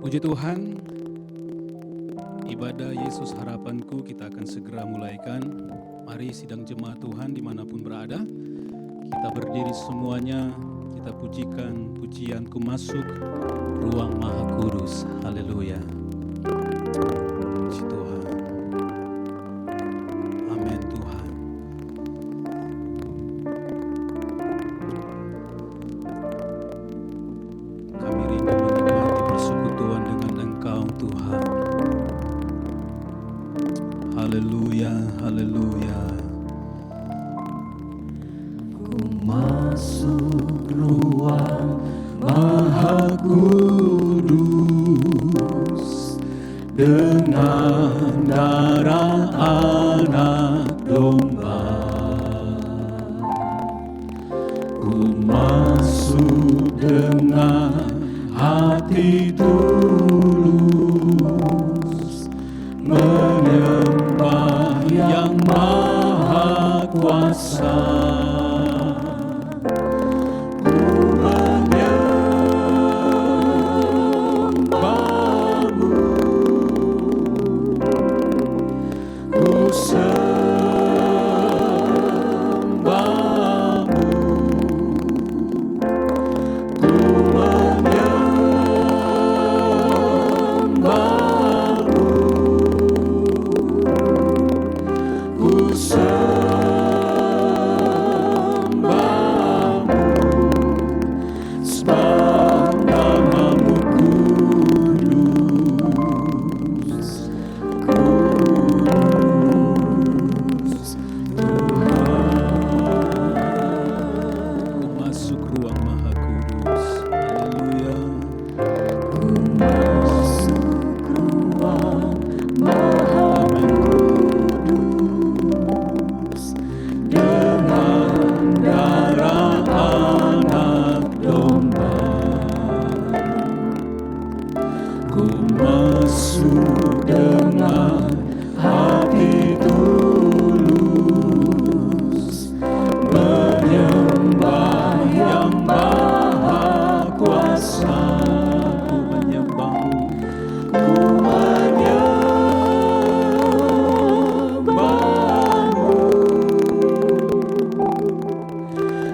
Puji Tuhan, ibadah Yesus Harapanku kita akan segera mulaikan. Mari sidang jemaat Tuhan dimanapun berada, kita berdiri semuanya, kita pujikan pujianku masuk ruang Maha Kudus. Haleluya. Puji Tuhan. Amin Tuhan. Kami rindu menikmati persekutuan dengan Engkau Tuhan. Haleluya, haleluya. Ku masuk ruang Maha Kudus dengan darah anak domba. Ku masuk dengan hati tulus menyembah yang maha kuasa. Ku menyembahmu, ku sembahmu, ku menyembahmu, ku sembahmu, sebab namamu kudus, kudus Ku masuk ruang Maha Kudus. Haleluya. Ku masuk ruang Maha Kudus dengan darah anak domba. Ku masuk dengan hati tulus menyembah yang maha kuasa. Ku menyembahmu, Ku menyembahmu,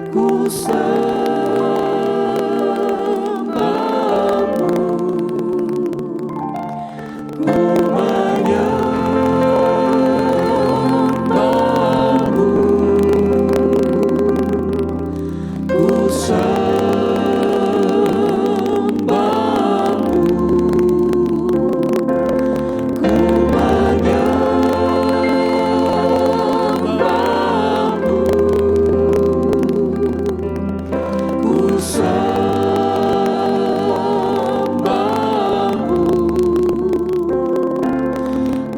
ku sembahmu, ku menyembahmu, ku sembahmu, ku menyembahmu, ku sembahmu,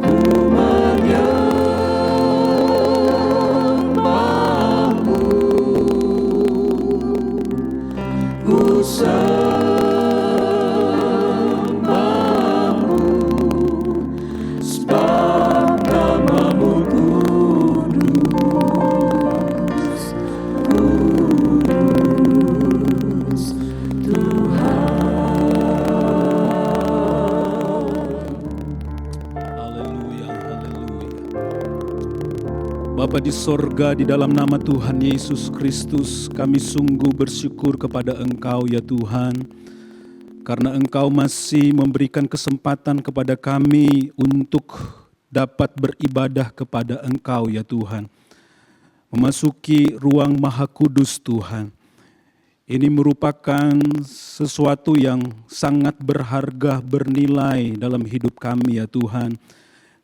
ku menyembahmu, ku sembahmu, sebab namamu kudus, kudus Tuhan. haleluya, haleluya. Bapa di sorga, di dalam nama Tuhan Yesus Kristus, kami sungguh bersyukur kepada Engkau ya Tuhan, karena Engkau masih memberikan kesempatan kepada kami untuk dapat beribadah kepada Engkau ya Tuhan. Memasuki ruang Maha Kudus Tuhan. Ini merupakan sesuatu yang sangat berharga, bernilai dalam hidup kami ya Tuhan.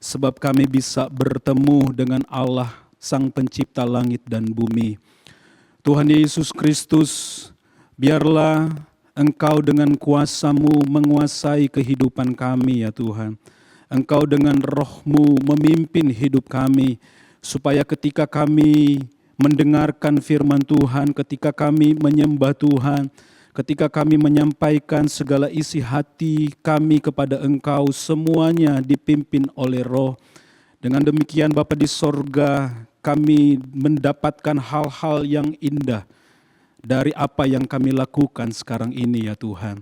Sebab kami bisa bertemu dengan Allah, Sang Pencipta langit dan bumi. Tuhan Yesus Kristus, biarlah Engkau dengan kuasa-Mu menguasai kehidupan kami ya Tuhan. Engkau dengan roh-Mu memimpin hidup kami, supaya ketika kami mendengarkan firman Tuhan, ketika kami menyembah Tuhan, ketika kami menyampaikan segala isi hati kami kepada Engkau, semuanya dipimpin oleh Roh. Dengan demikian Bapa di sorga, kami mendapatkan hal-hal yang indah dari apa yang kami lakukan sekarang ini ya Tuhan.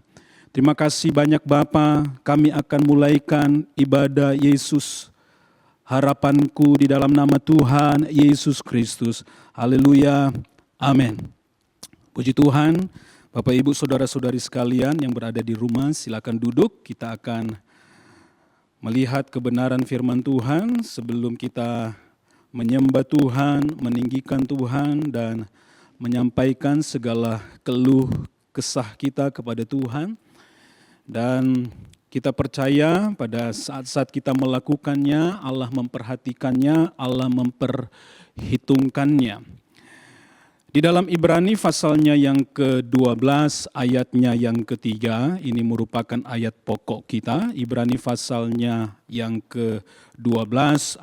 Terima kasih banyak Bapa, kami akan mulaikan ibadah Yesus. Harapanku di dalam nama Tuhan Yesus Kristus. Haleluya. Amin. Puji Tuhan, Bapak Ibu Saudara-saudari sekalian yang berada di rumah, silakan duduk. Kita akan melihat kebenaran firman Tuhan sebelum kita menyembah Tuhan, meninggikan Tuhan, dan menyampaikan segala keluh kesah kita kepada Tuhan. Dan kita percaya pada saat-saat kita melakukannya, Allah memperhatikannya, Allah memperhitungkannya. Di dalam Ibrani pasalnya yang ke-12 ayatnya yang ketiga, ini merupakan ayat pokok kita. Ibrani pasalnya yang ke-12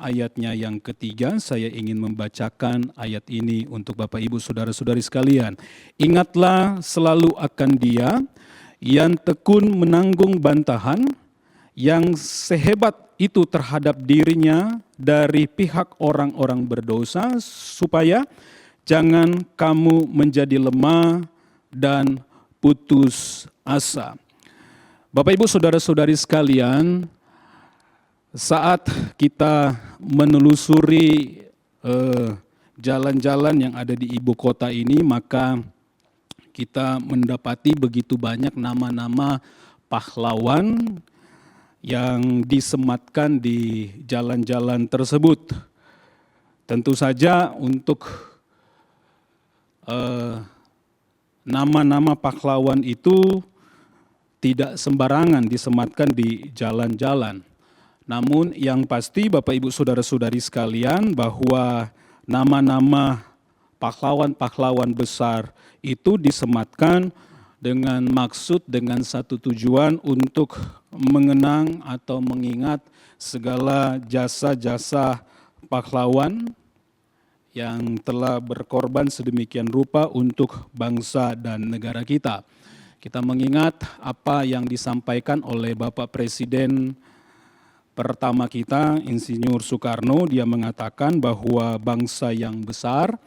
ayatnya yang ketiga, saya ingin membacakan ayat ini untuk Bapak Ibu Saudara-saudari sekalian. Ingatlah selalu akan Dia yang tekun menanggung bantahan, yang sehebat itu terhadap dirinya dari pihak orang-orang berdosa, supaya jangan kamu menjadi lemah dan putus asa. Bapak Ibu Saudara-saudari sekalian, saat kita menelusuri jalan-jalan yang ada di ibu kota ini, maka kita mendapati begitu banyak nama-nama pahlawan yang disematkan di jalan-jalan tersebut. Tentu saja untuk nama-nama pahlawan itu tidak sembarangan disematkan di jalan-jalan. Namun yang pasti Bapak Ibu Saudara-saudari sekalian, bahwa nama-nama pahlawan-pahlawan besar itu disematkan dengan maksud, dengan satu tujuan untuk mengenang atau mengingat segala jasa-jasa pahlawan yang telah berkorban sedemikian rupa untuk bangsa dan negara kita. Kita mengingat apa yang disampaikan oleh Bapak Presiden pertama kita, Insinyur Soekarno. Dia mengatakan bahwa bangsa yang besar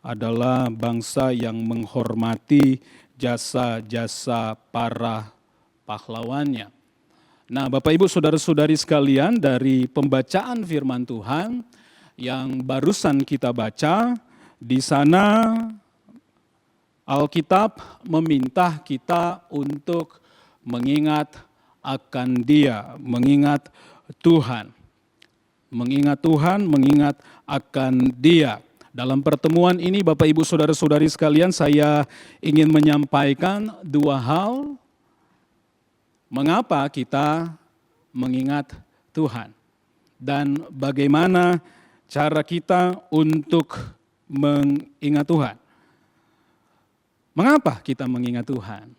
adalah bangsa yang menghormati jasa-jasa para pahlawannya. Nah, Bapak Ibu Saudara-saudari sekalian, dari pembacaan firman Tuhan yang barusan kita baca, di sana Alkitab meminta kita untuk mengingat akan Dia, mengingat Tuhan. Mengingat Tuhan, mengingat akan Dia. Dalam pertemuan ini Bapak Ibu Saudara-saudari sekalian, saya ingin menyampaikan dua hal mengapa kita mengingat Tuhan dan bagaimana cara kita untuk mengingat Tuhan. Mengapa kita mengingat Tuhan?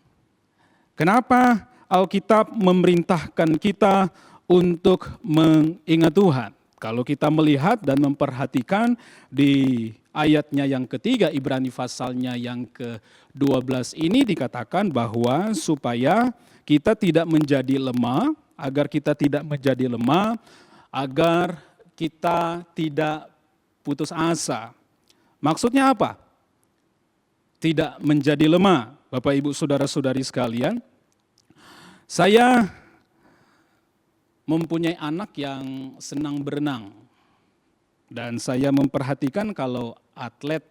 Kenapa Alkitab memerintahkan kita untuk mengingat Tuhan? Kalau kita melihat dan memperhatikan di ayatnya yang ketiga, Ibrani pasalnya yang ke-12 ini dikatakan bahwa supaya kita tidak menjadi lemah, agar kita tidak menjadi lemah, agar kita tidak putus asa. Maksudnya apa? Tidak menjadi lemah. Bapak Ibu Saudara-saudari sekalian, saya mempunyai anak yang senang berenang, dan saya memperhatikan kalau atlet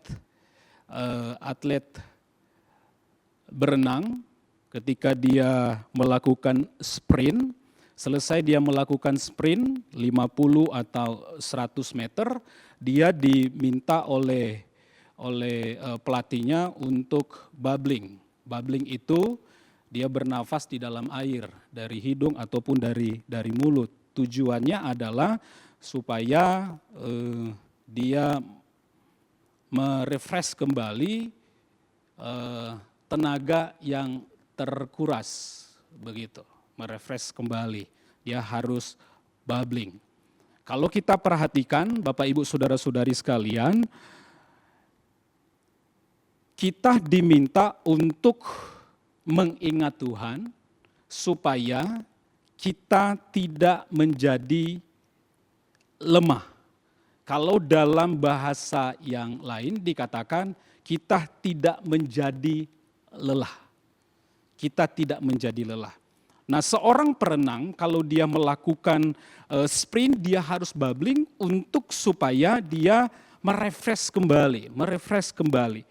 berenang, ketika dia melakukan sprint, selesai dia melakukan sprint 50 atau 100 meter, dia diminta oleh pelatihnya untuk bubbling. Bubbling itu dia bernafas di dalam air dari hidung ataupun dari mulut. Tujuannya adalah supaya dia merefresh kembali tenaga yang terkuras, begitu. Merefresh kembali. Dia harus bubbling. Kalau kita perhatikan Bapak Ibu Saudara-saudari sekalian, kita diminta untuk mengingat Tuhan supaya kita tidak menjadi lemah. Kalau dalam bahasa yang lain dikatakan kita tidak menjadi lelah. Kita tidak menjadi lelah. Nah, seorang perenang kalau dia melakukan sprint, dia harus bubbling untuk supaya dia merefresh kembali,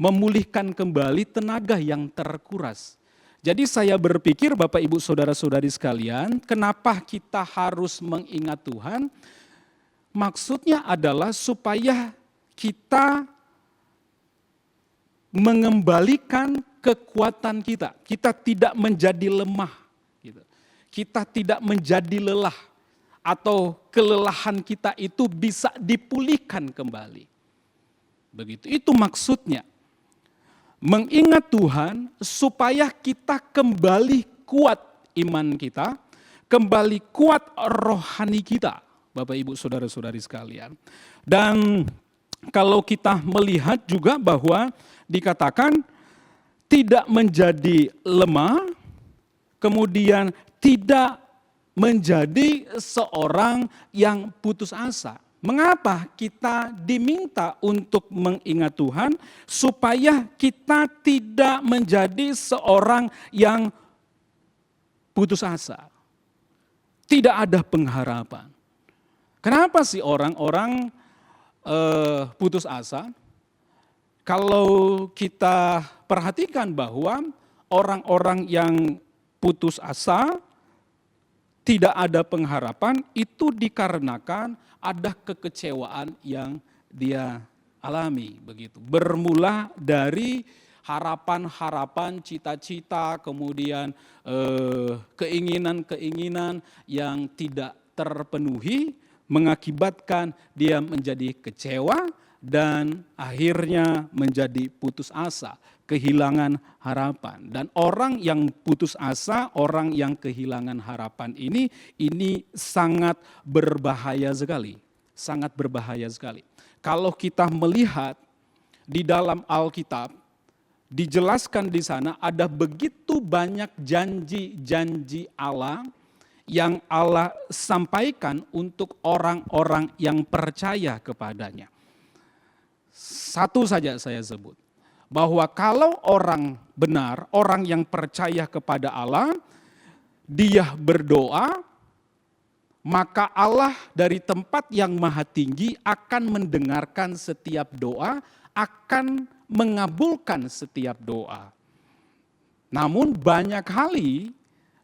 memulihkan kembali tenaga yang terkuras. Jadi saya berpikir Bapak Ibu Saudara-saudari sekalian, kenapa kita harus mengingat Tuhan? Maksudnya adalah supaya kita mengembalikan kekuatan kita. Kita tidak menjadi lemah. Kita tidak menjadi lelah. Atau kelelahan kita itu bisa dipulihkan kembali. Begitu, itu maksudnya. Mengingat Tuhan supaya kita kembali kuat iman kita, kembali kuat rohani kita, Bapak Ibu Saudara-saudari sekalian. Dan kalau kita melihat juga bahwa dikatakan tidak menjadi lemah, kemudian tidak menjadi seorang yang putus asa. Mengapa kita diminta untuk mengingat Tuhan? Supaya kita tidak menjadi seorang yang putus asa. Tidak ada pengharapan. Kenapa sih orang-orang putus asa? Kalau kita perhatikan bahwa orang-orang yang putus asa, tidak ada pengharapan, itu dikarenakan ada kekecewaan yang dia alami, begitu. Bermula dari harapan-harapan, cita-cita, kemudian keinginan-keinginan yang tidak terpenuhi, mengakibatkan dia menjadi kecewa dan akhirnya menjadi putus asa, kehilangan harapan. Dan orang yang putus asa, orang yang kehilangan harapan ini sangat berbahaya sekali. Sangat berbahaya sekali. Kalau kita melihat di dalam Alkitab, dijelaskan di sana ada begitu banyak janji-janji Allah yang Allah sampaikan untuk orang-orang yang percaya kepadanya. Satu saja saya sebut, bahwa kalau orang benar, orang yang percaya kepada Allah, dia berdoa, maka Allah dari tempat yang maha tinggi akan mendengarkan setiap doa, akan mengabulkan setiap doa. Namun banyak kali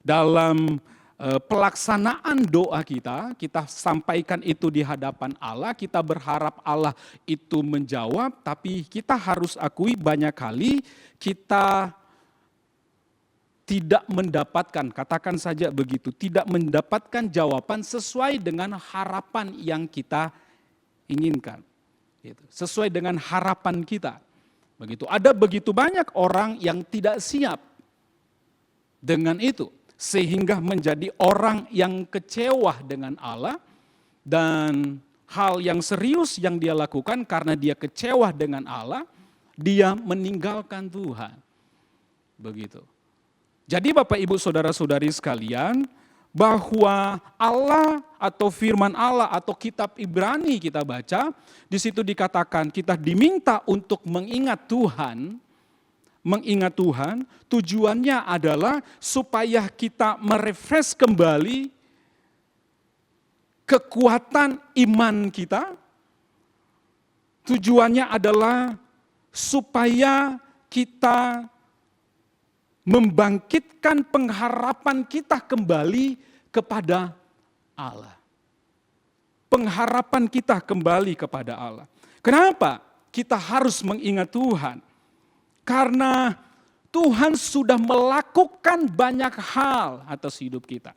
dalam pelaksanaan doa kita sampaikan itu di hadapan Allah, kita berharap Allah itu menjawab, tapi kita harus akui banyak kali kita tidak mendapatkan, katakan saja begitu, tidak mendapatkan jawaban sesuai dengan harapan yang kita inginkan. Sesuai dengan harapan kita. Begitu. Ada begitu banyak orang yang tidak siap dengan itu. Sehingga menjadi orang yang kecewa dengan Allah, dan hal yang serius yang dia lakukan karena dia kecewa dengan Allah, dia meninggalkan Tuhan. Begitu. Jadi Bapak Ibu Saudara-saudari sekalian, bahwa Allah atau firman Allah atau kitab Ibrani kita baca, di situ dikatakan kita diminta untuk mengingat Tuhan. Mengingat Tuhan, tujuannya adalah supaya kita merefresh kembali kekuatan iman kita. Tujuannya adalah supaya kita membangkitkan pengharapan kita kembali kepada Allah. Pengharapan kita kembali kepada Allah. Kenapa kita harus mengingat Tuhan? Karena Tuhan sudah melakukan banyak hal atas hidup kita.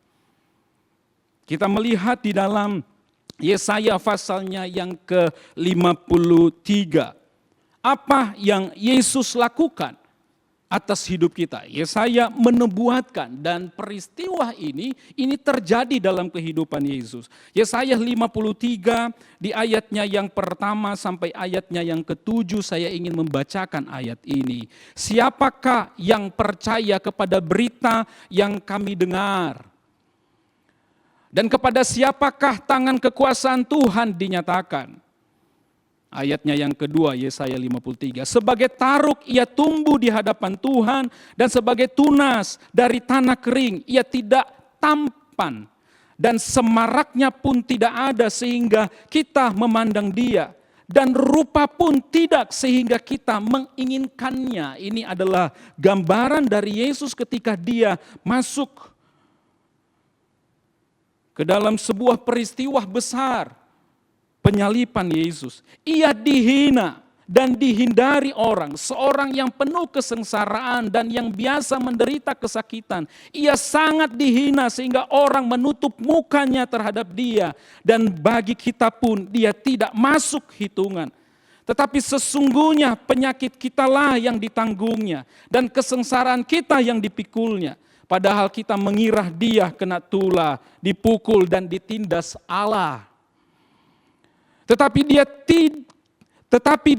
Kita melihat di dalam Yesaya pasalnya yang ke-53. Apa yang Yesus lakukan atas hidup kita? Yesaya menubuatkan, dan peristiwa ini terjadi dalam kehidupan Yesus. Yesaya 53 di ayatnya yang pertama sampai ayatnya yang ke-7 saya ingin membacakan ayat ini. Siapakah yang percaya kepada berita yang kami dengar? Dan kepada siapakah tangan kekuasaan Tuhan dinyatakan? Ayatnya yang kedua, Yesaya 53. Sebagai taruk ia tumbuh di hadapan Tuhan, dan sebagai tunas dari tanah kering ia tidak tampan. Dan semaraknya pun tidak ada sehingga kita memandang dia. Dan rupa pun tidak sehingga kita menginginkannya. Ini adalah gambaran dari Yesus ketika dia masuk ke dalam sebuah peristiwa besar. Penyalipan Yesus. Ia dihina dan dihindari orang. Seorang yang penuh kesengsaraan dan yang biasa menderita kesakitan. Ia sangat dihina sehingga orang menutup mukanya terhadap dia. Dan bagi kita pun dia tidak masuk hitungan. Tetapi sesungguhnya penyakit kitalah yang ditanggungnya. Dan kesengsaraan kita yang dipikulnya. Padahal kita mengira dia kena tulah, dipukul dan ditindas Allah. Tetapi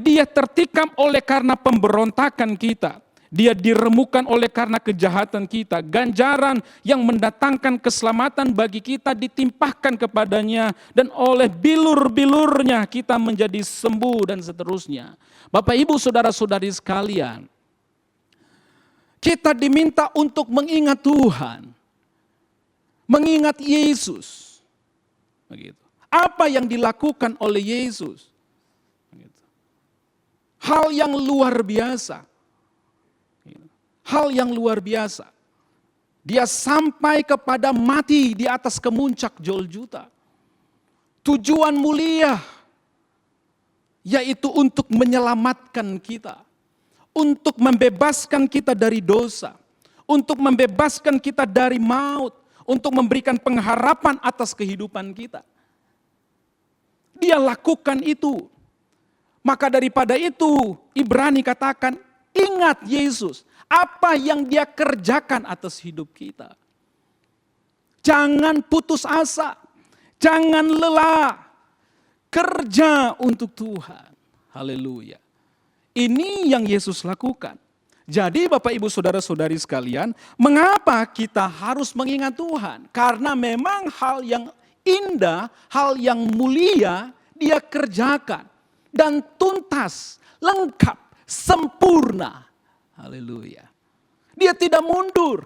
dia tertikam oleh karena pemberontakan kita. Dia diremukan oleh karena kejahatan kita. Ganjaran yang mendatangkan keselamatan bagi kita ditimpahkan kepadanya. Dan oleh bilur-bilurnya kita menjadi sembuh dan seterusnya. Bapak, Ibu, saudara-saudari sekalian. Kita diminta untuk mengingat Tuhan. Mengingat Yesus. Begitu. Apa yang dilakukan oleh Yesus? Hal yang luar biasa. Hal yang luar biasa. Dia sampai kepada mati di atas kemuncak Golgota. Tujuan mulia, yaitu untuk menyelamatkan kita. Untuk membebaskan kita dari dosa. Untuk membebaskan kita dari maut. Untuk memberikan pengharapan atas kehidupan kita. Dia lakukan itu. Maka daripada itu, Ibrani katakan, ingat Yesus. Apa yang dia kerjakan atas hidup kita. Jangan putus asa. Jangan lelah. Kerja untuk Tuhan. Haleluya. Ini yang Yesus lakukan. Jadi Bapak, Ibu, saudara-saudari sekalian, mengapa kita harus mengingat Tuhan? Karena memang hal yang indah, hal yang mulia dia kerjakan. Dan tuntas, lengkap, sempurna. Haleluya. Dia tidak mundur.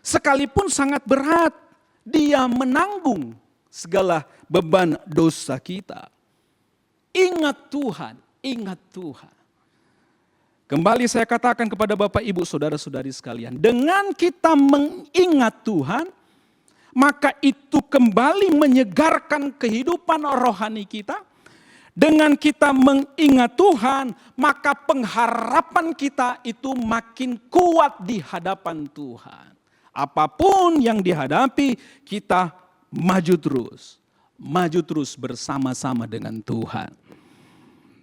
Sekalipun sangat berat, dia menanggung segala beban dosa kita. Ingat Tuhan, ingat Tuhan. Kembali saya katakan kepada Bapak, Ibu, saudara-saudari sekalian. Dengan kita mengingat Tuhan, maka itu kembali menyegarkan kehidupan rohani kita. Dengan kita mengingat Tuhan, maka pengharapan kita itu makin kuat di hadapan Tuhan. Apapun yang dihadapi, kita maju terus bersama-sama dengan Tuhan.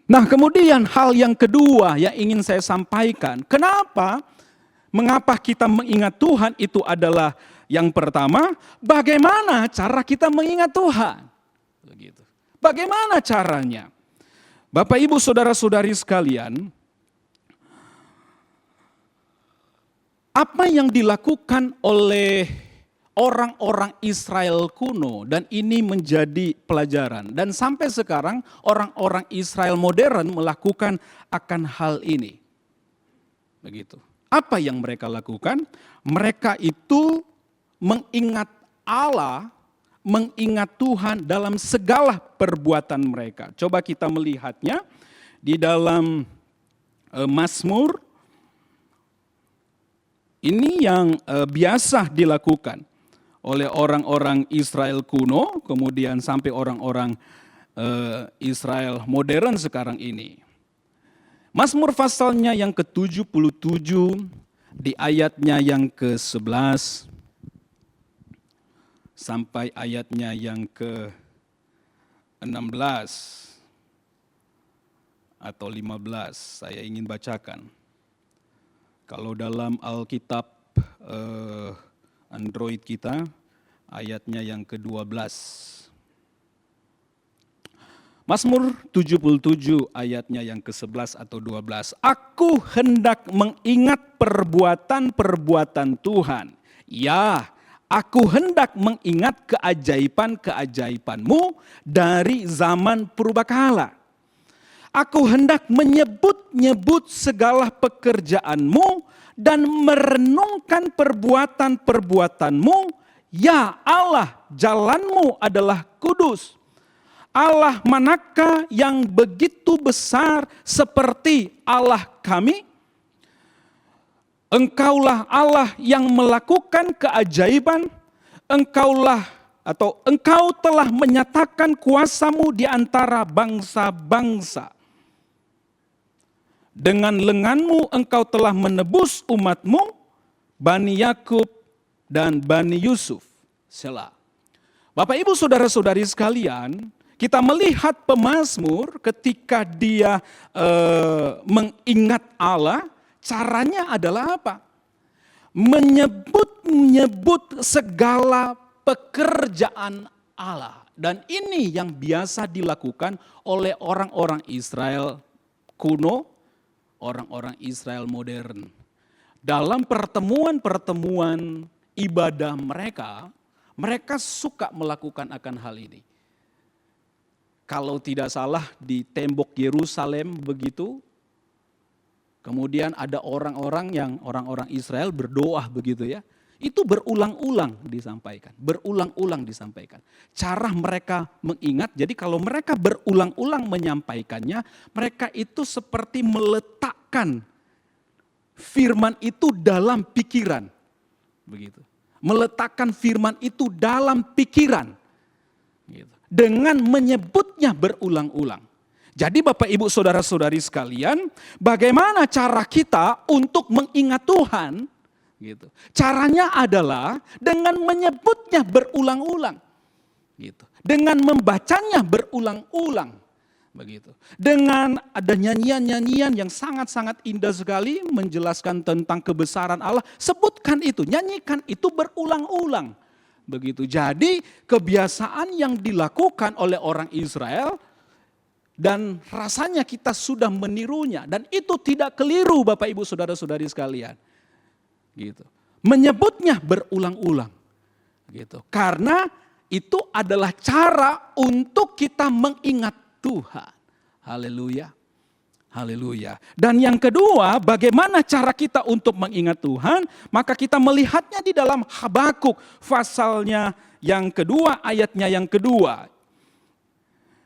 Nah, kemudian hal yang kedua yang ingin saya sampaikan, mengapa kita mengingat Tuhan itu adalah yang pertama, bagaimana cara kita mengingat Tuhan? Begitu. Bagaimana caranya? Bapak, Ibu, saudara-saudari sekalian, apa yang dilakukan oleh orang-orang Israel kuno dan ini menjadi pelajaran. Dan sampai sekarang orang-orang Israel modern melakukan akan hal ini. Begitu. Apa yang mereka lakukan? Mereka itu mengingat Allah, mengingat Tuhan dalam segala perbuatan mereka. Coba kita melihatnya di dalam Mazmur. Ini yang biasa dilakukan oleh orang-orang Israel kuno, kemudian sampai orang-orang Israel modern sekarang ini. Mazmur pasalnya yang ke-77 di ayatnya yang ke-11 sampai ayatnya yang ke-16 atau 15 saya ingin bacakan. Kalau dalam Alkitab Android kita, ayatnya yang ke-12. Mazmur 77 ayatnya yang ke-11 atau 12. Aku hendak mengingat perbuatan-perbuatan Tuhan. Ya, aku hendak mengingat keajaiban-keajaiban-Mu dari zaman purbakala. Aku hendak menyebut-nyebut segala pekerjaanmu dan merenungkan perbuatan-perbuatanmu. Ya Allah, jalanmu adalah kudus. Allah manakah yang begitu besar seperti Allah kami? Engkaulah Allah yang melakukan keajaiban. Engkau telah menyatakan kuasamu di antara bangsa-bangsa. Dengan lenganmu engkau telah menebus umatmu, Bani Yakub dan Bani Yusuf. Selah. Bapak Ibu saudara-saudari sekalian, kita melihat pemazmur ketika dia mengingat Allah, caranya adalah apa? Menyebut-nyebut segala pekerjaan Allah. Dan ini yang biasa dilakukan oleh orang-orang Israel kuno, orang-orang Israel modern. Dalam pertemuan-pertemuan ibadah mereka suka melakukan akan hal ini. Kalau tidak salah di tembok Yerusalem begitu, kemudian ada orang-orang Israel berdoa begitu ya. Itu berulang-ulang disampaikan, Cara mereka mengingat, jadi kalau mereka berulang-ulang menyampaikannya, mereka itu seperti meletakkan firman itu dalam pikiran. Begitu. Meletakkan firman itu dalam pikiran. Gitu. Dengan menyebutnya berulang-ulang. Jadi Bapak Ibu saudara-saudari sekalian, bagaimana cara kita untuk mengingat Tuhan? Gitu. Caranya adalah dengan menyebutnya berulang-ulang. Gitu. Dengan membacanya berulang-ulang. Begitu. Dengan ada nyanyian-nyanyian yang sangat-sangat indah sekali menjelaskan tentang kebesaran Allah, sebutkan itu, nyanyikan itu berulang-ulang. Begitu. Jadi kebiasaan yang dilakukan oleh orang Israel dan rasanya kita sudah menirunya dan itu tidak keliru Bapak Ibu saudara-saudari sekalian. Gitu. Menyebutnya berulang-ulang. Gitu. Karena itu adalah cara untuk kita mengingat Tuhan. Haleluya. Haleluya. Dan yang kedua, bagaimana cara kita untuk mengingat Tuhan? Maka kita melihatnya di dalam Habakuk pasalnya yang kedua, ayatnya yang kedua.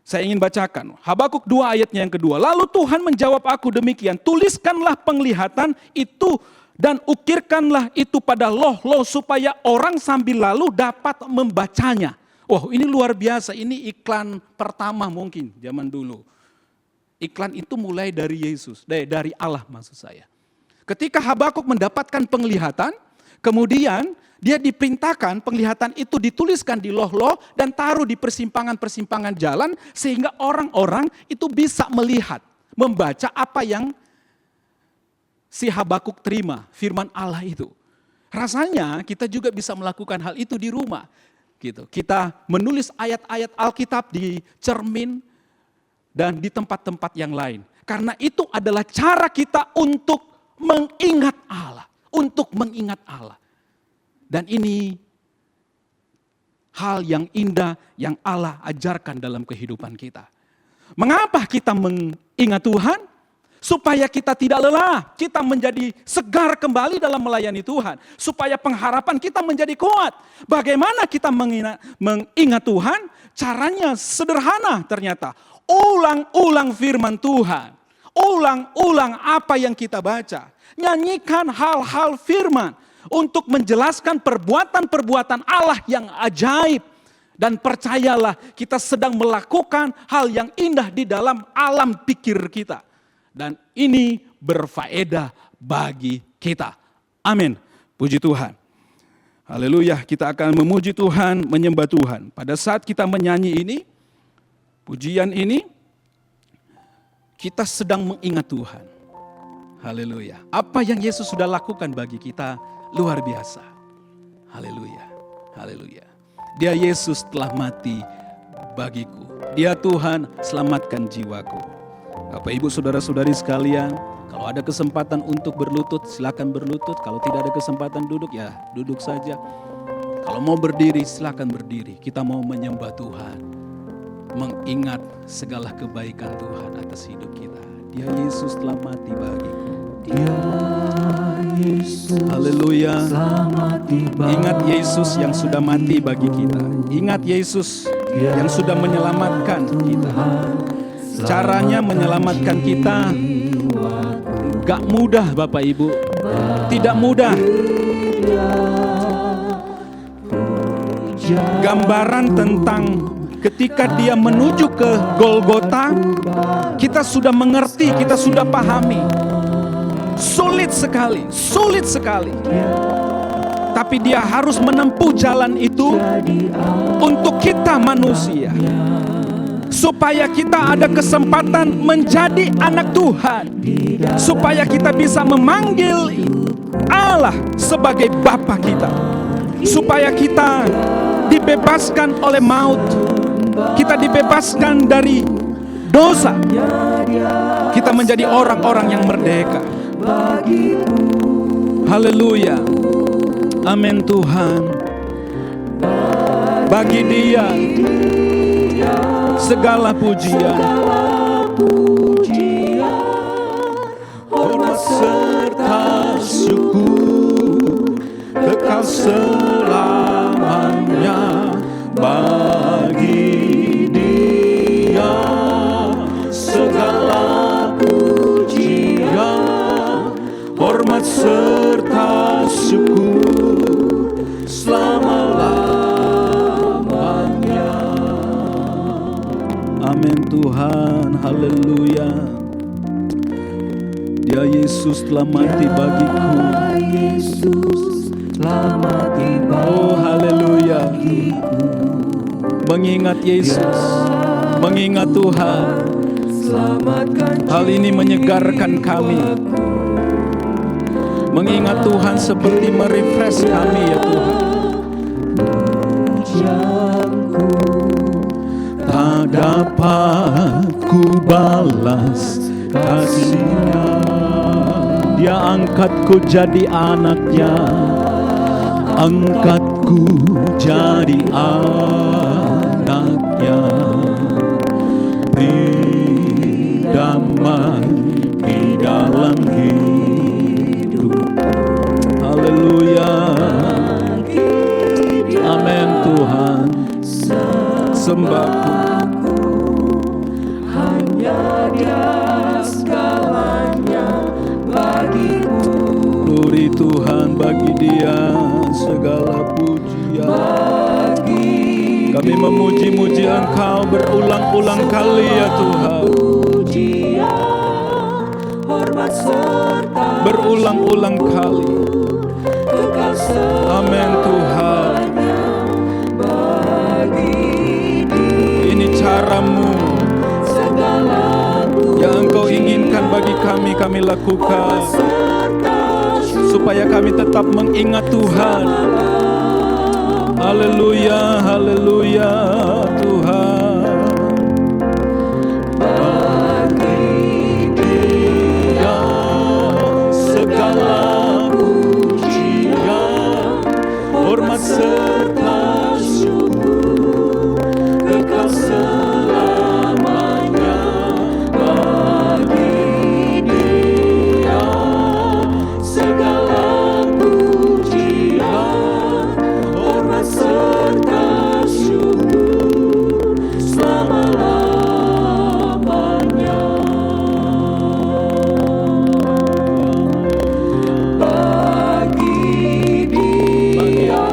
Saya ingin bacakan. Habakuk 2 ayatnya yang kedua. Lalu Tuhan menjawab aku demikian, tuliskanlah penglihatan itu dan ukirkanlah itu pada loh-loh supaya orang sambil lalu dapat membacanya. Wah, ini luar biasa, ini iklan pertama mungkin zaman dulu. Iklan itu mulai dari Yesus, dari Allah maksud saya. Ketika Habakuk mendapatkan penglihatan, kemudian dia diperintahkan penglihatan itu dituliskan di loh-loh dan taruh di persimpangan-persimpangan jalan sehingga orang-orang itu bisa melihat, membaca apa yang si Habakuk terima, firman Allah itu. Rasanya kita juga bisa melakukan hal itu di rumah. Gitu. Kita menulis ayat-ayat Alkitab di cermin dan di tempat-tempat yang lain. Karena itu adalah cara kita untuk mengingat Allah. Untuk mengingat Allah. Dan ini hal yang indah yang Allah ajarkan dalam kehidupan kita. Mengapa kita mengingat Tuhan? Supaya kita tidak lelah, kita menjadi segar kembali dalam melayani Tuhan. Supaya pengharapan kita menjadi kuat. Bagaimana kita mengingat Tuhan? Caranya sederhana ternyata. Ulang-ulang firman Tuhan. Ulang-ulang apa yang kita baca. Nyanyikan hal-hal firman. Untuk menjelaskan perbuatan-perbuatan Allah yang ajaib. Dan percayalah kita sedang melakukan hal yang indah di dalam alam pikir kita. Dan ini berfaedah bagi kita. Amin. Puji Tuhan. Haleluya. Kita akan memuji Tuhan, menyembah Tuhan. Pada saat kita menyanyi ini, pujian ini, kita sedang mengingat Tuhan. Haleluya. Apa yang Yesus sudah lakukan bagi kita luar biasa. Haleluya. Haleluya. Dia Yesus telah mati bagiku. Dia Tuhan selamatkan jiwaku. Bapak Ibu saudara-saudari sekalian, kalau ada kesempatan untuk berlutut, silakan berlutut. Kalau tidak ada kesempatan duduk, ya duduk saja. Kalau mau berdiri, silakan berdiri. Kita mau menyembah Tuhan. mengingat segala kebaikan Tuhan atas hidup kita. Dia Yesus telah mati bagiku. Dia Yesus Haleluya. telah mati bagiku. Ingat Yesus yang sudah mati bagi kita. Ingat Yesus yang sudah menyelamatkan kita. Caranya menyelamatkan kita gak mudah Bapak Ibu. Tidak mudah. Gambaran tentang ketika dia menuju ke Golgota, kita sudah mengerti, kita sudah pahami. Sulit sekali, sulit sekali. Tapi dia harus menempuh jalan itu untuk kita manusia. Supaya kita ada kesempatan menjadi anak Tuhan. Supaya kita bisa memanggil Allah sebagai Bapa kita. Supaya kita dibebaskan oleh maut. Kita dibebaskan dari dosa. Kita menjadi orang-orang yang merdeka. Haleluya. Amin Tuhan. Bagi Dia segala pujian, hormat serta syukur kekal selamanya bagi Dia. Segala pujian, hormat serta syukur selama-lamanya. Amin Tuhan, haleluya. Dia Yesus telah mati bagiku. Yesus telah mati Oh haleluya. Mengingat Yesus, mengingat Tuhan, hal ini menyegarkan kami. Mengingat Tuhan seperti merefresh kami ya Tuhan. Tak dapat ku balas kasih-Nya. Dia angkatku jadi anaknya, angkatku jadi anaknya. Beri damai di dalam hidup. Haleluya. Amin Tuhan. Sembahku hanya Dia segalanya bagiku. Glory Tuhan, bagi Dia segala pujian. Kami memuji-muji Engkau berulang-ulang kali ya Tuhan. Berulang-ulang kali. Amin Tuhan. Ini cara-Mu yang Engkau inginkan bagi kami, kami lakukan. Supaya kami tetap mengingat Tuhan. Haleluya, haleluya Tuhan. Bagi Dia segala pujian, hormat serta syukur kekal selamanya. Bagi Dia segala pujian, hormat serta syukur selama-lamanya. Bagi Dia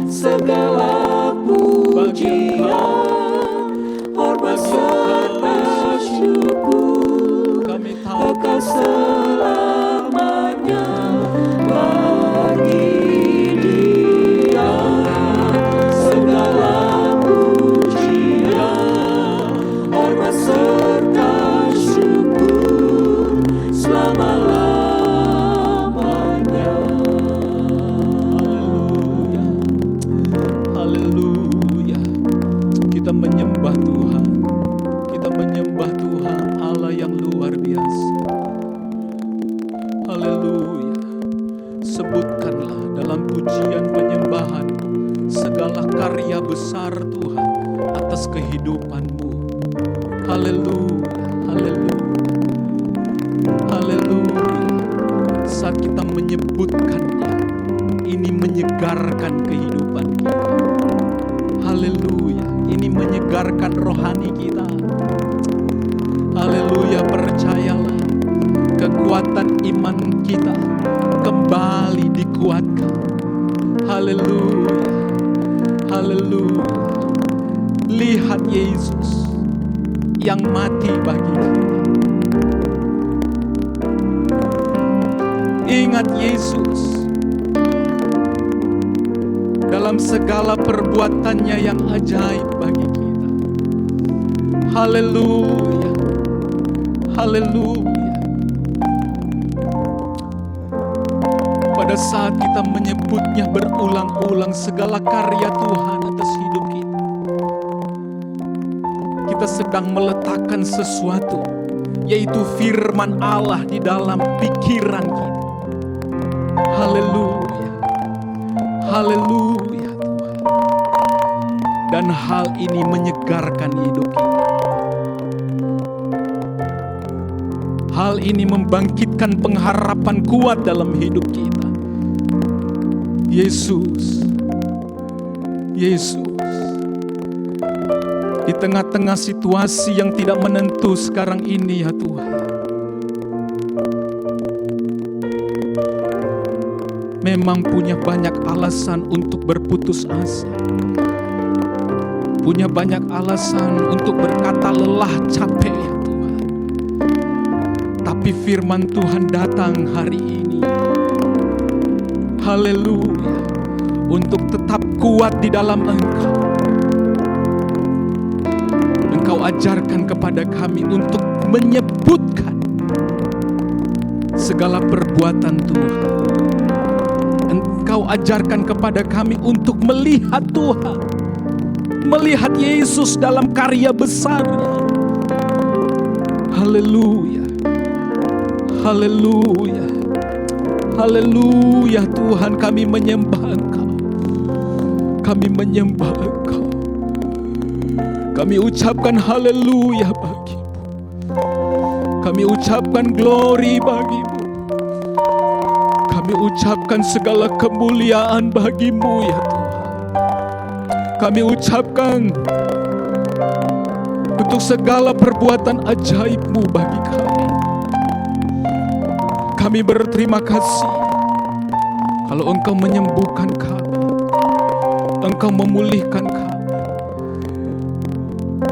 segala pujian, hormat serta syukur kekal selamanya. Bagi Dia segala pujian, hormat serta syukur selama-lamanya. Haleluya. Kita menyembah Tuhan. Kita menyembah Tuhan Allah yang luar biasa. adalah karya besar Tuhan atas kehidupan-Mu. Haleluya, haleluya, haleluya. Saat kita menyebutkannya, ini menyegarkan kehidupan kita. Haleluya, ini menyegarkan rohani kita. Haleluya, percayalah, kekuatan iman kita kembali dikuatkan. Haleluya, haleluya. Lihat Yesus yang mati bagi kita. Ingat Yesus dalam segala perbuatannya yang ajaib bagi kita. Haleluya, haleluya. Pada saat kita menyebutnya berulang-ulang segala karya Tuhan atas hidup kita, kita sedang meletakkan sesuatu, yaitu firman Allah di dalam pikiran kita. Haleluya, haleluya Tuhan. Dan hal ini menyegarkan hidup kita. Hal ini membangkitkan pengharapan kuat dalam hidup kita. Yesus, Yesus, di tengah-tengah situasi yang tidak menentu sekarang ini ya Tuhan, memang punya banyak alasan untuk berputus asa, punya banyak alasan untuk berkata lelah, capek ya Tuhan. Tapi firman Tuhan datang hari ini, haleluya, untuk tetap kuat di dalam Engkau. Engkau ajarkan kepada kami untuk menyebutkan segala perbuatan Tuhan. Engkau ajarkan kepada kami untuk melihat Tuhan, melihat Yesus dalam karya besarnya. Haleluya, haleluya, haleluya Tuhan, kami menyembah Engkau. Kami menyembah Engkau. Kami ucapkan haleluya bagi-Mu. Kami ucapkan glory bagi-Mu. Kami ucapkan segala kemuliaan bagi-Mu ya Tuhan. Kami ucapkan untuk segala perbuatan ajaib-Mu bagi kami. Kami berterima kasih kalau Engkau menyembuhkan kami, Engkau memulihkan kami.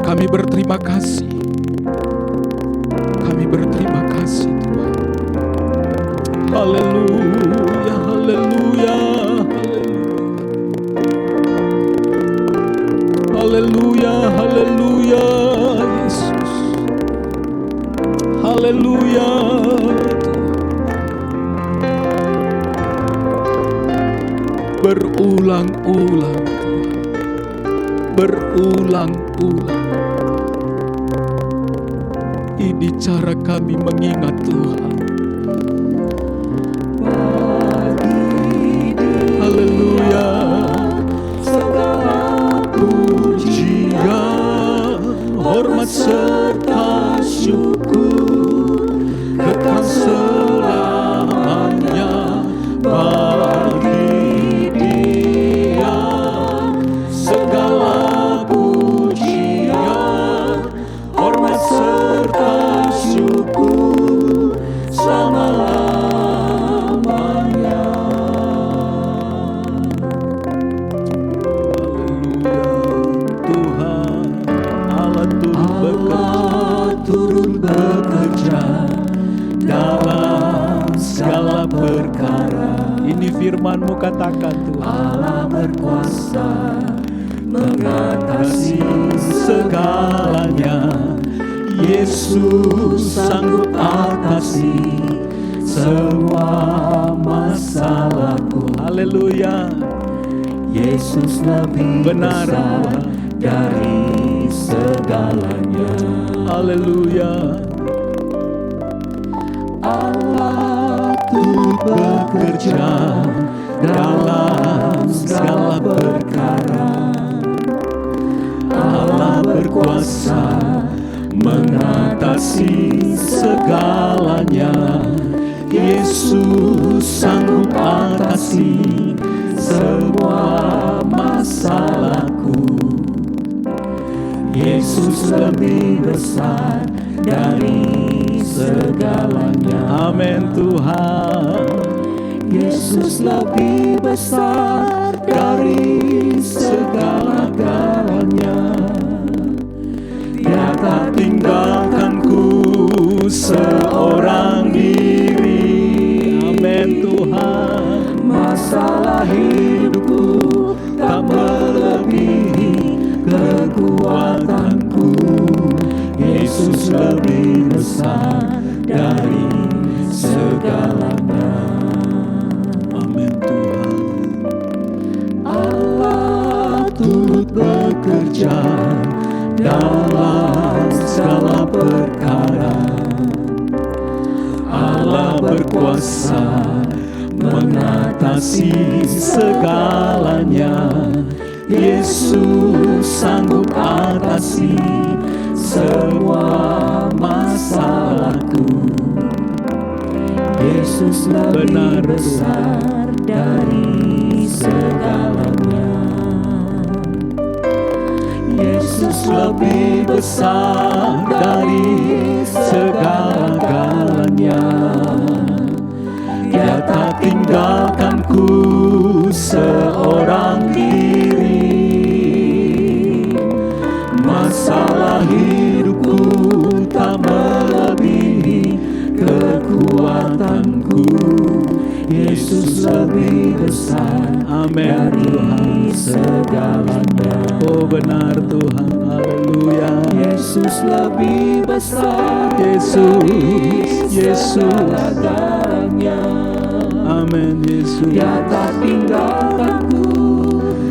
Kami berterima kasih. Kami berterima kasih Tuhan. Haleluya, haleluya, haleluya, haleluya, Yesus. Haleluya. Berulang-ulang Tuhan, berulang-ulang. Ini cara kami mengingat Tuhan. Haleluya. Segala pujian, hormat serta syukur kekal selamanya bagi Dia. Segala pujian, hormat serta syukur selama-lamanya. Turut bekerja dalam segala perkara. Ini firman-Mu, katakan Tuhan. Allah berkuasa mengatasi Segalanya Yesus sanggup atasi semua masalahku. Haleluya. Yesus lebih Benar, besar Tuhan. dari segalanya. Haleluya. Allah Turut bekerja dalam segala perkara. mengatasi segalanya. Yesus sanggup atasi semua masalahku. Yesus lebih besar dari segalanya. Amin Tuhan. Yesus lebih besar dari segala-galanya. Dia tak tinggalkanku seorang diri. Amin Tuhan. Masalah hidupku tak melebihi kekuatanku. Yesus lebih besar dari segalanya. Amin Tuhan. Allah turut bekerja dalam segala perkara. Allah berkuasa mengatasi segalanya. Yesus sanggup atasi semua masalahku. Yesus lebih besar dari segalanya. Yesus lebih besar dari segala-galanya. Dia tak tinggalkanku seorang diri. Masalah hidupku tak melebihi kekuatanku. Yesus lebih besar dari segalanya. Oh benar Tuhan, haleluya. Yesus lebih besar dari segala-galanya. Amin Yesus. Dia tak tinggalkanku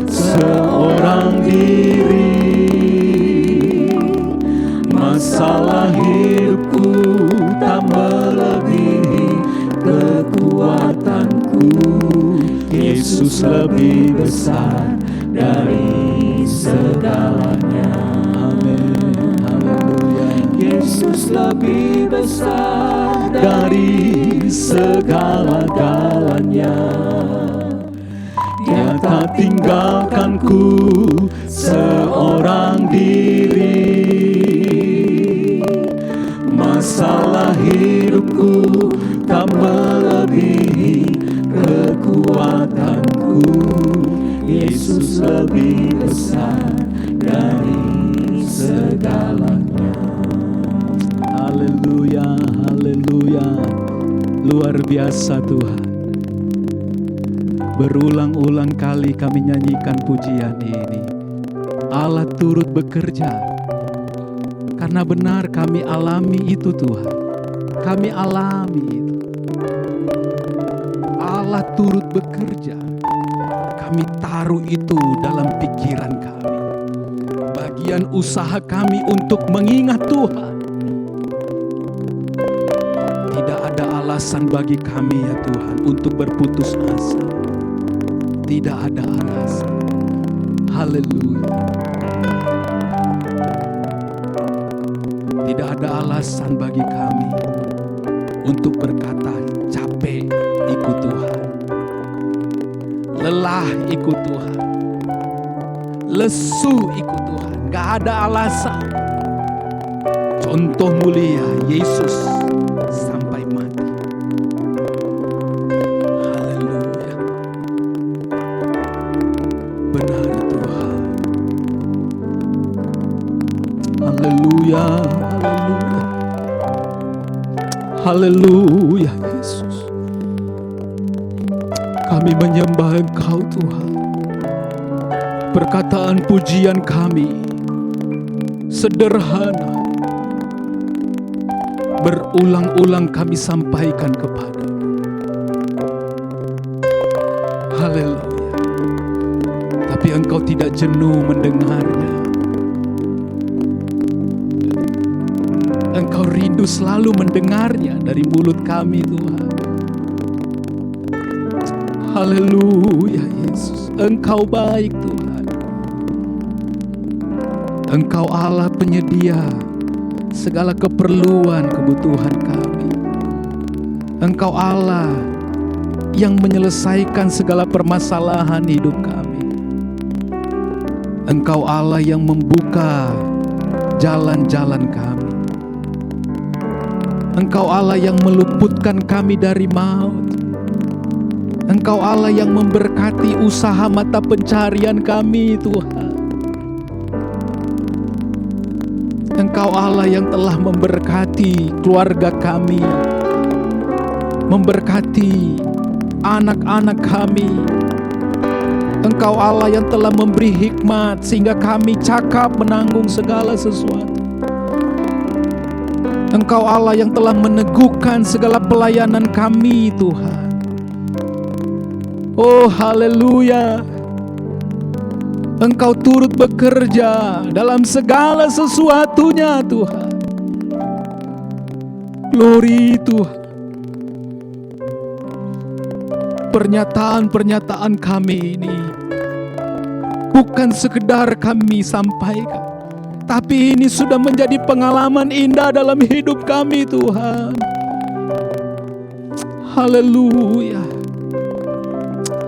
seorang diri. Masalah hidupku tak melebihi kekuatanku. Yesus lebih besar dari segalanya. Amin. Haleluya. Yesus lebih besar dari segala-galanya. Dia tak tinggalkanku seorang diri. Masalah hidupku tak melebihi kekuatanku. Yesus lebih besar dari segalanya. Haleluya, haleluya. Luar biasa Tuhan. Berulang-ulang kali kami nyanyikan pujian ini. Allah turut bekerja. Karena benar kami alami itu Tuhan. Kami alami itu. Allah turut bekerja. Kami taruh itu dalam pikiran kami. Bagian usaha kami untuk mengingat Tuhan. Tidak ada alasan bagi kami ya Tuhan untuk berputus asa. Tidak ada alasan. Haleluya. Tidak ada alasan bagi kami untuk berkata capek ikut Tuhan, lelah ikut Tuhan, lesu ikut Tuhan. Gak ada alasan. Contoh mulia Yesus sampai mati. Haleluya. Benar Tuhan. Haleluya. Haleluya Yesus. Kami menyembah Engkau Tuhan. Perkataan pujian kami sederhana. Berulang-ulang kami sampaikan kepada. Haleluya. Tapi Engkau tidak jenuh mendengarnya. Engkau rindu selalu mendengarnya dari mulut kami Tuhan. Haleluya Yesus. Engkau baik Tuhan. Engkau Allah penyedia segala keperluan kebutuhan kami. Engkau Allah yang menyelesaikan segala permasalahan hidup kami. Engkau Allah yang membuka jalan-jalan kami. Engkau Allah yang meluputkan kami dari maut. Engkau Allah yang memberkati usaha mata pencarian kami, Tuhan. Engkau Allah yang telah memberkati keluarga kami, memberkati anak-anak kami. Engkau Allah yang telah memberi hikmat sehingga kami cakap menanggung segala sesuatu. Engkau Allah yang telah meneguhkan segala pelayanan kami, Tuhan. Oh, haleluya. Engkau turut bekerja dalam segala sesuatunya, Tuhan. Glory Tuhan. Pernyataan-pernyataan kami ini bukan sekedar kami sampaikan, tapi ini sudah menjadi pengalaman indah dalam hidup kami, Tuhan. Haleluya.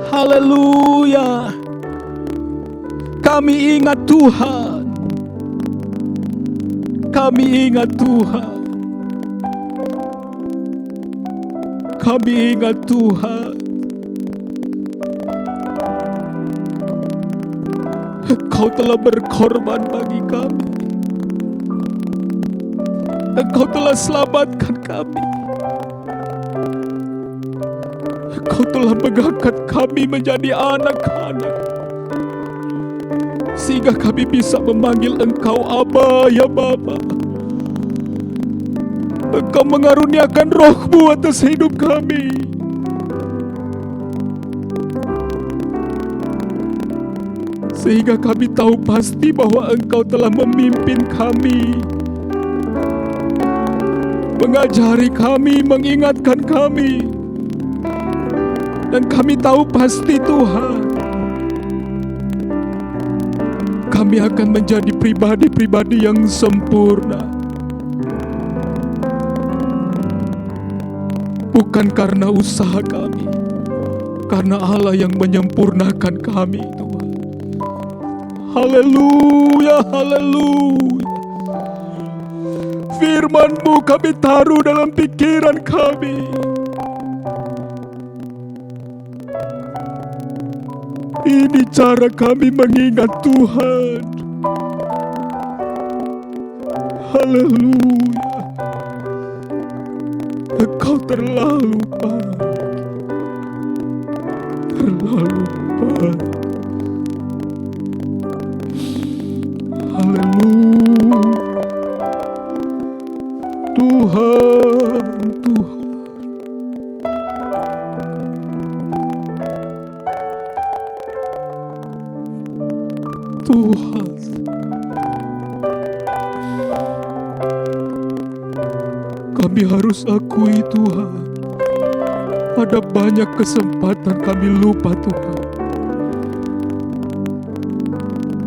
Haleluya. Kami ingat Tuhan. Kami ingat Tuhan. Kami ingat Tuhan. Engkau telah berkorban bagi kami. Engkau telah selamatkan kami. Engkau telah mengangkat kami menjadi anak-anak, sehingga kami bisa memanggil Engkau Aba, ya Bapa. Engkau mengaruniakan Roh-Mu atas hidup kami. Sehingga kami tahu pasti bahwa Engkau telah memimpin kami, mengajari kami, mengingatkan kami. Dan kami tahu pasti Tuhan, kami akan menjadi pribadi-pribadi yang sempurna. Bukan karena usaha kami, karena Allah yang menyempurnakan kami, Tuhan. Haleluya, haleluya. Firman-Mu kami taruh dalam pikiran kami. Ini cara kami mengingat Tuhan. Haleluya. Engkau terlalu baik. Terlalu baik. Haleluya. Tuhan, Tuhan. Tuhan, kami harus akui Tuhan, ada banyak kesempatan kami lupa Tuhan.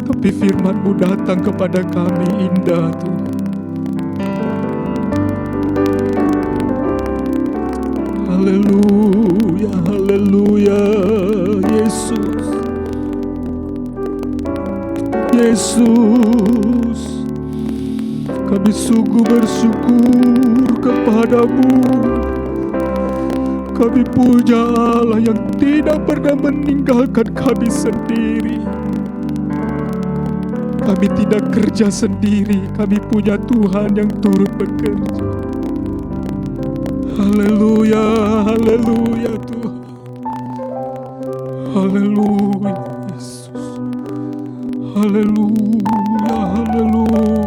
Tapi firman-Mu datang kepada kami indah Tuhan. Haleluya, haleluya, Yesus. Yesus, kami sungguh bersyukur kepada-Mu. Kami punya Allah yang tidak pernah meninggalkan kami sendiri. Kami tidak kerja sendiri, kami punya Tuhan yang turut bekerja. Haleluya, haleluya Tuhan. Haleluya Yesus. Haleluya, haleluya.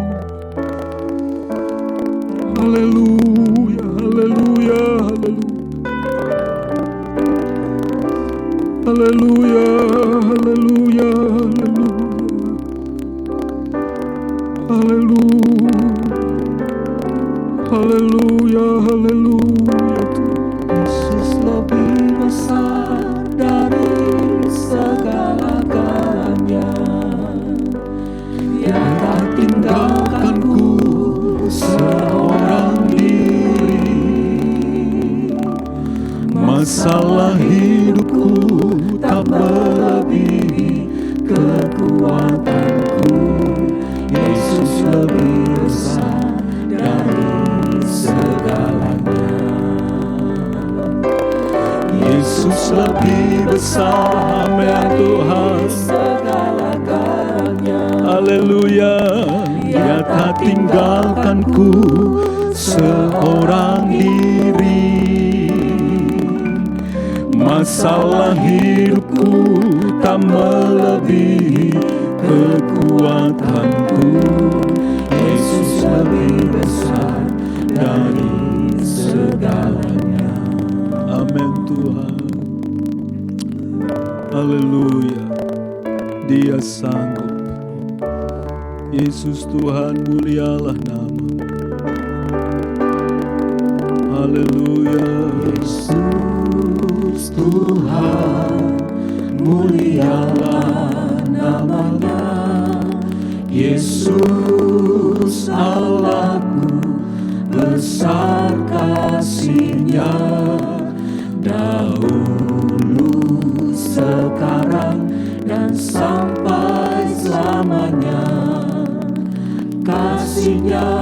Haleluya, haleluya, haleluya. Haleluya, haleluya, haleluya. Haleluya. Haleluya, haleluya. Yesus lebih besar dari segala-galanya. Dia tak tinggalkanku Haleluya. Dia tak tinggalkanku seorang diri. Masalah hidupku tak melebihi kekuatanku. Yesus lebih besar dari segalanya. Amin Tuhan. Haleluya. Dia sanggup. Yesus Tuhan, mulialah nama-Mu. Haleluya. Yesus Tuhan, mulialah nama-Nya. Yesus Allahku, besar kasih-Nya. Dahulu, sekarang, dan sampai selamanya. Kasih-Nya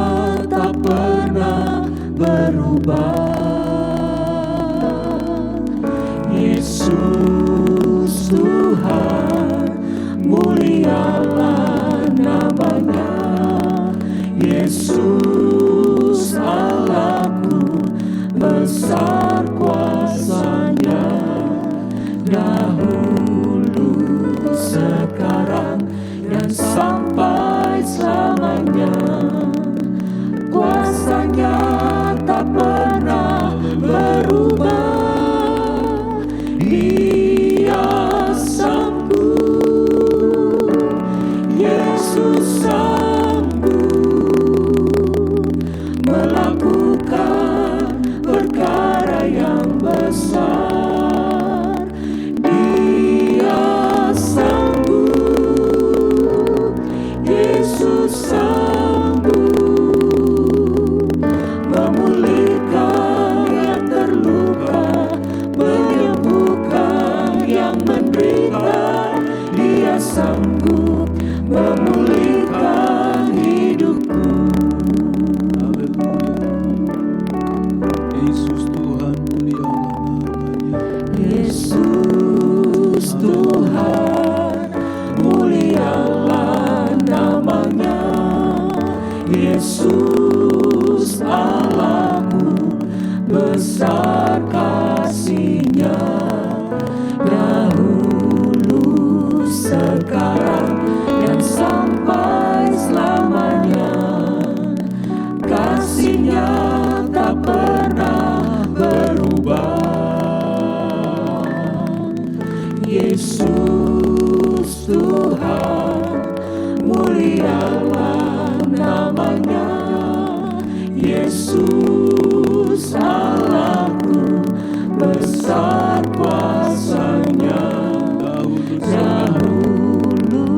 tak pernah berubah. Yesus Tuhan, mulialah nama-Nya. Yesus Allahku, besar kuasa-Nya. Dahulu, sekarang, dan sampai selamanya. Kuasa-Nya tak pernah berubah. Dia sanggup, Yesus sanggup melakukan perkara yang besar. Dia sanggup, Yesus sanggup memulihkan yang terluka, menyembuhkan yang menderita. Dia sanggup memulihkan hidupku. Yesus Tuhan, mulialah nama-Nya. Yesus Tuhan, mulialah nama-Nya. Yesus Allahku, besar kasih-Nya. Dahulu, sekarang, dan sampai selamanya. Kasih-Nya tak pernah berubah. Yesus Tuhan, mulialah nama-Nya. Yesus Allahku, besar kuasa-Nya. Dahulu,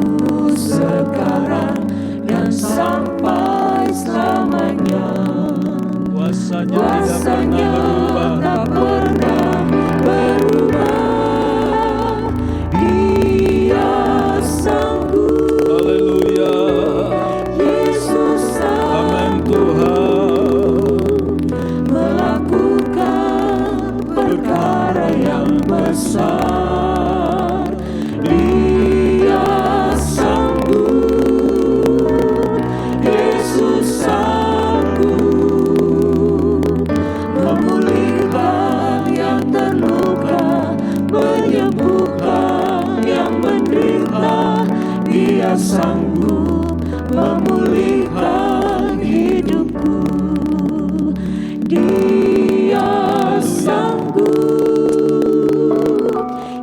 sekarang, dan sampai selamanya. Kuasa-Nya tak pernah berubah. Dia sanggup. Haleluya. Yesus Amin sanggup Tuhan. melakukan perkara yang besar. Dia sanggup, Yesus sanggup memulihkan yang terluka, menyembuhkan yang menderita. Dia sanggup memulihkan hidupku. Dia sanggup,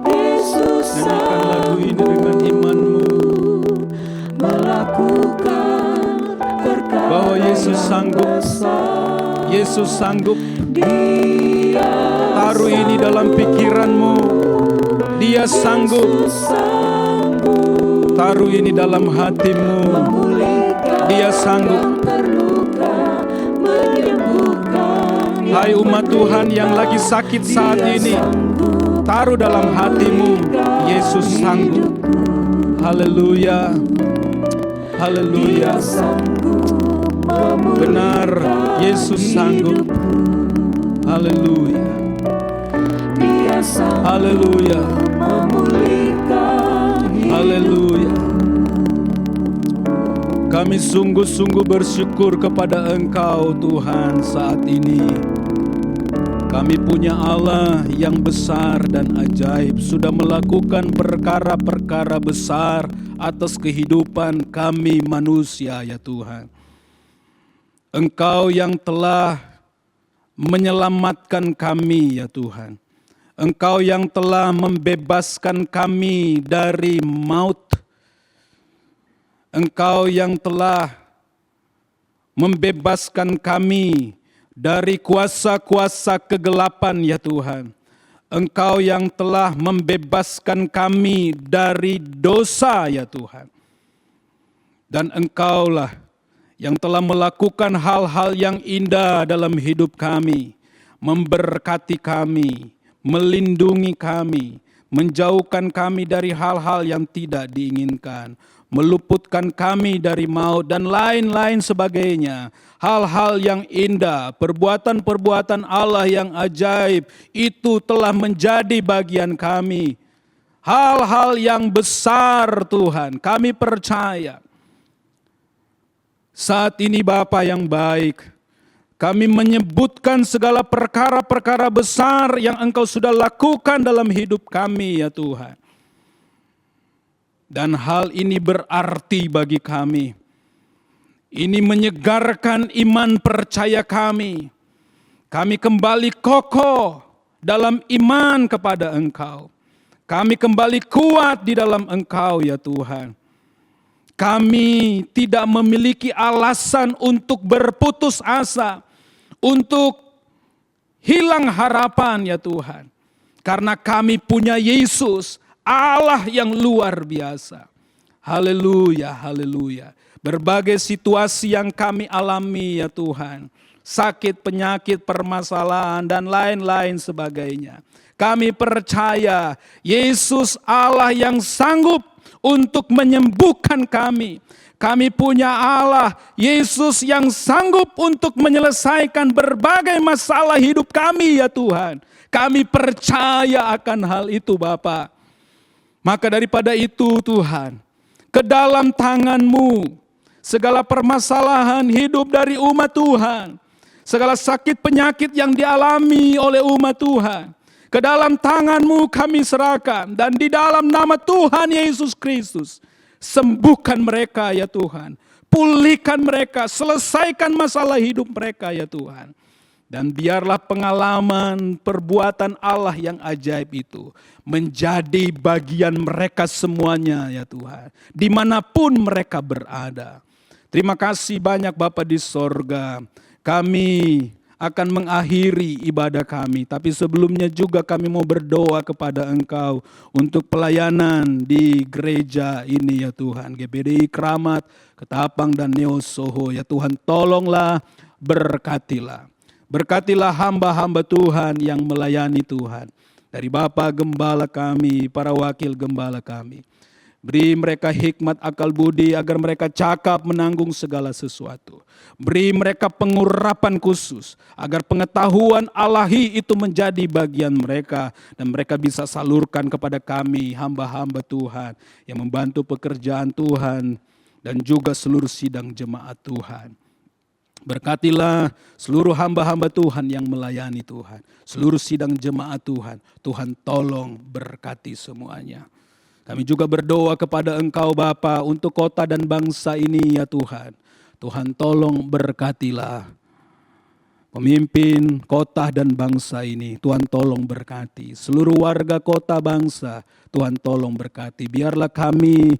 Yesus Nyanyikan lagu ini dengan imanmu, melakukan perkara bahwa Yesus sanggup. besar. Yesus sanggup. Dia Taruh ini dalam pikiranmu. Dia sanggup. sanggup Taruh ini dalam hatimu. memulihkan Dia sanggup. yang terluka, menyembuhkan yang Hai umat Tuhan yang lagi sakit saat ini, taruh dalam hatimu, Yesus sanggup. Haleluya. Haleluya. Benar, Yesus sanggup. Haleluya. Haleluya. Haleluya. Kami sungguh-sungguh bersyukur kepada Engkau Tuhan saat ini. Kami punya Allah yang besar dan ajaib, sudah melakukan perkara-perkara besar atas kehidupan kami manusia ya Tuhan. Engkau yang telah menyelamatkan kami ya Tuhan. Engkau yang telah membebaskan kami dari maut. Engkau yang telah membebaskan kami dari kuasa-kuasa kegelapan ya Tuhan. Engkau yang telah membebaskan kami dari dosa ya Tuhan. Dan Engkaulah yang telah melakukan hal-hal yang indah dalam hidup kami, memberkati kami, melindungi kami, menjauhkan kami dari hal-hal yang tidak diinginkan, meluputkan kami dari maut dan lain-lain sebagainya. Hal-hal yang indah, perbuatan-perbuatan Allah yang ajaib itu telah menjadi bagian kami. Hal-hal yang besar Tuhan, kami percaya. Saat ini Bapa yang baik, kami menyebutkan segala perkara-perkara besar yang Engkau sudah lakukan dalam hidup kami ya Tuhan. Dan hal ini berarti bagi kami. Ini menyegarkan iman percaya kami. Kami kembali kokoh dalam iman kepada Engkau. Kami kembali kuat di dalam Engkau ya Tuhan. Kami tidak memiliki alasan untuk berputus asa, untuk hilang harapan ya Tuhan. Karena kami punya Yesus, Allah yang luar biasa. Haleluya, haleluya. Berbagai situasi yang kami alami ya Tuhan. Sakit, penyakit, permasalahan, dan lain-lain sebagainya. Kami percaya Yesus Allah yang sanggup untuk menyembuhkan kami. Kami punya Allah, Yesus yang sanggup untuk menyelesaikan berbagai masalah hidup kami ya Tuhan. Kami percaya akan hal itu Bapa. Maka daripada itu Tuhan, ke dalam tangan-Mu, segala permasalahan hidup dari umat Tuhan, segala sakit penyakit yang dialami oleh umat Tuhan, ke dalam tangan-Mu kami serahkan. Dan di dalam nama Tuhan Yesus Kristus, sembuhkan mereka ya Tuhan. Pulihkan mereka, selesaikan masalah hidup mereka ya Tuhan. Dan biarlah pengalaman perbuatan Allah yang ajaib itu menjadi bagian mereka semuanya ya Tuhan. Dimanapun mereka berada. Terima kasih banyak Bapa di sorga. Kami akan mengakhiri ibadah kami. Tapi sebelumnya juga kami mau berdoa kepada Engkau untuk pelayanan di gereja ini ya Tuhan. GPDI Kramat, Ketapang dan Neo Soho ya Tuhan, tolonglah, berkatilah. Berkatilah hamba-hamba Tuhan yang melayani Tuhan. Dari Bapa Gembala kami, para wakil Gembala kami. Beri mereka hikmat akal budi agar mereka cakap menanggung segala sesuatu. Beri mereka pengurapan khusus agar pengetahuan Allahi itu menjadi bagian mereka. Dan mereka bisa salurkan kepada kami hamba-hamba Tuhan yang membantu pekerjaan Tuhan dan juga seluruh sidang jemaat Tuhan. Berkatilah seluruh hamba-hamba Tuhan yang melayani Tuhan. Seluruh sidang jemaat Tuhan. Tuhan tolong berkati semuanya. Kami juga berdoa kepada Engkau Bapa untuk kota dan bangsa ini ya Tuhan. Tuhan tolong berkatilah pemimpin kota dan bangsa ini. Tuhan tolong berkati. Seluruh warga kota bangsa, Tuhan tolong berkati. Biarlah kami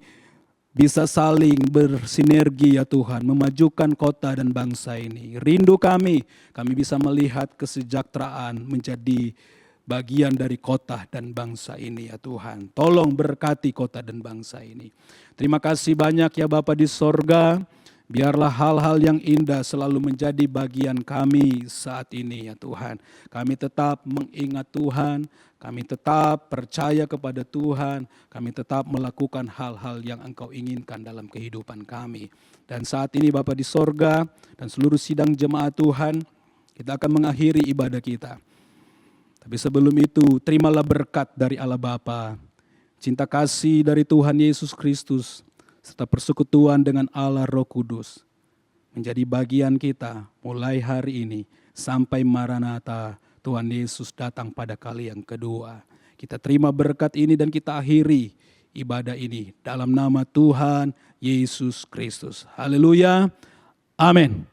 bisa saling bersinergi ya Tuhan, memajukan kota dan bangsa ini. Rindu kami bisa melihat kesejahteraan menjadi bagian dari kota dan bangsa ini ya Tuhan. Tolong berkati kota dan bangsa ini. Terima kasih banyak ya Bapa di sorga. Biarlah hal-hal yang indah selalu menjadi bagian kami saat ini ya Tuhan. Kami tetap mengingat Tuhan, kami tetap percaya kepada Tuhan, kami tetap melakukan hal-hal yang Engkau inginkan dalam kehidupan kami. Dan saat ini Bapa di sorga dan seluruh sidang jemaat Tuhan, kita akan mengakhiri ibadah kita. Tapi sebelum itu, terimalah berkat dari Allah Bapa, cinta kasih dari Tuhan Yesus Kristus, serta persekutuan dengan Allah Roh Kudus menjadi bagian kita mulai hari ini sampai Maranatha Tuhan Yesus datang pada kali yang kedua. Kita terima berkat ini dan kita akhiri ibadah ini dalam nama Tuhan Yesus Kristus. Haleluya. Amin.